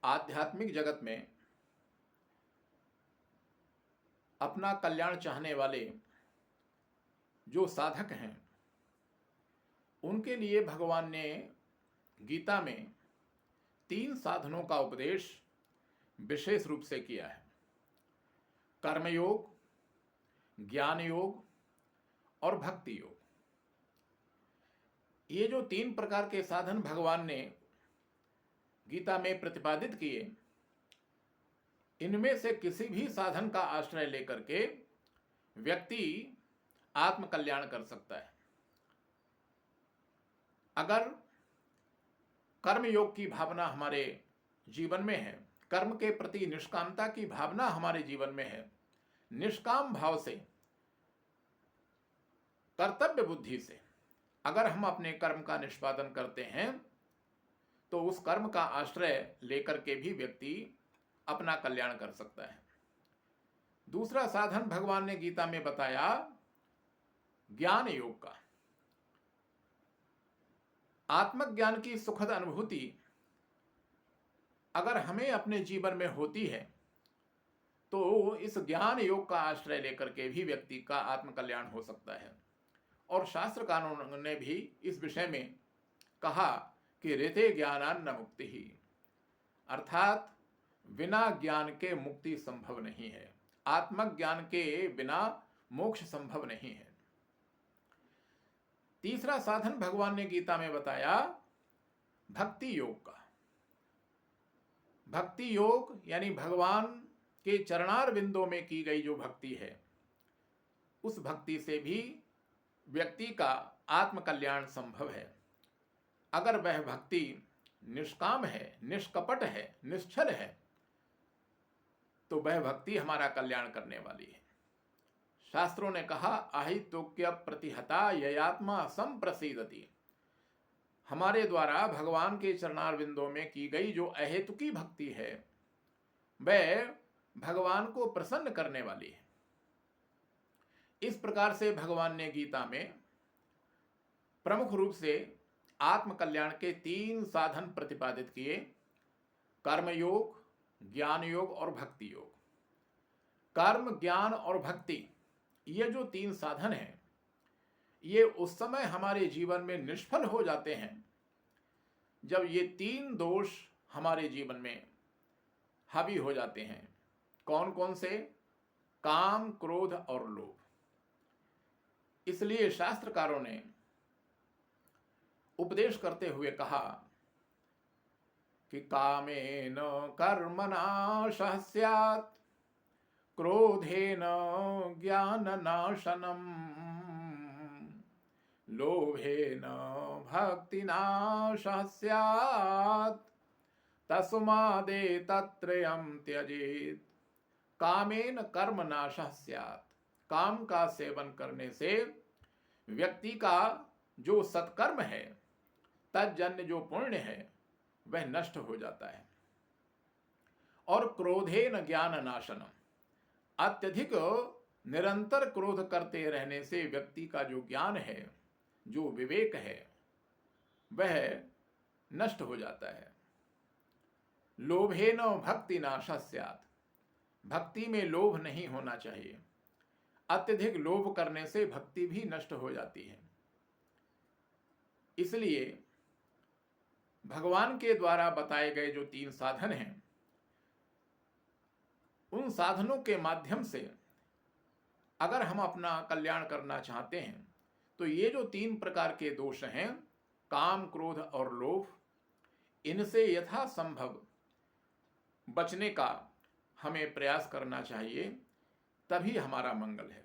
आध्यात्मिक जगत में अपना कल्याण चाहने वाले जो साधक हैं उनके लिए भगवान ने गीता में 3 साधनों का उपदेश विशेष रूप से किया है। कर्मयोग, ज्ञान योग और भक्ति योग। ये जो 3 प्रकार के साधन भगवान ने गीता में प्रतिपादित किए, इनमें से किसी भी साधन का आश्रय लेकर के व्यक्ति आत्म कल्याण कर सकता है। अगर कर्म योग की भावना हमारे जीवन में है, कर्म के प्रति निष्कामता की भावना हमारे जीवन में है, निष्काम भाव से, कर्तव्य बुद्धि से अगर हम अपने कर्म का निष्पादन करते हैं तो उस कर्म का आश्रय लेकर के भी व्यक्ति अपना कल्याण कर सकता है। दूसरा साधन भगवान ने गीता में बताया ज्ञान योग का। आत्मज्ञान की सुखद अनुभूति अगर हमें अपने जीवन में होती है तो इस ज्ञान योग का आश्रय लेकर के भी व्यक्ति का आत्म कल्याण हो सकता है। और शास्त्र कानून ने भी इस विषय में कहा कि ऋते ज्ञानान्न मुक्ति ही, अर्थात बिना ज्ञान के मुक्ति संभव नहीं है, आत्मज्ञान के बिना मोक्ष संभव नहीं है। तीसरा साधन भगवान ने गीता में बताया भक्ति योग का। भक्ति योग यानी भगवान के चरणार बिंदों में की गई जो भक्ति है, उस भक्ति से भी व्यक्ति का आत्म कल्याण संभव है। अगर वह भक्ति निष्काम है, निष्कपट है, निश्चल है, तो वह भक्ति हमारा कल्याण करने वाली है। शास्त्रों ने कहा अहितुक्य प्रतिहता ययात्मा संप्रसीदति, हमारे द्वारा भगवान के चरणारविंदों में की गई जो अहेतुकी भक्ति है वह भगवान को प्रसन्न करने वाली है। इस प्रकार से भगवान ने गीता में प्रमुख रूप से आत्म कल्याण के 3 साधन प्रतिपादित किए, कर्मयोग, ज्ञान योग और भक्ति योग। कर्म, ज्ञान और भक्ति, ये जो 3 साधन हैं, ये उस समय हमारे जीवन में निष्फल हो जाते हैं जब ये 3 दोष हमारे जीवन में हावी हो जाते हैं। कौन कौन से? काम, क्रोध और लोभ। इसलिए शास्त्रकारों ने उपदेश करते हुए कहा कि कामेन कर्मनाशः स्यात्, क्रोधेन ज्ञाननाशनम्, लोभेन भक्तिनाशः स्यात्, तस्मादेतत्त्रयं त्यजेत्। कामेन कर्मनाशः स्यात्, काम का सेवन करने से व्यक्ति का जो सत्कर्म है, तज्जन्य जो पुण्य है, वह नष्ट हो जाता है। और क्रोधेन ज्ञान नाशनम, अत्यधिक निरंतर क्रोध करते रहने से व्यक्ति का जो ज्ञान है, जो विवेक है, वह नष्ट हो जाता है। लोभेन भक्ति नाशः स्यात्, भक्ति में लोभ नहीं होना चाहिए। अत्यधिक लोभ करने से भक्ति भी नष्ट हो जाती है। इसलिए भगवान के द्वारा बताए गए जो 3 साधन हैं, उन साधनों के माध्यम से अगर हम अपना कल्याण करना चाहते हैं तो ये जो 3 प्रकार के दोष हैं, काम, क्रोध और लोभ, इनसे यथासंभव बचने का हमें प्रयास करना चाहिए, तभी हमारा मंगल है।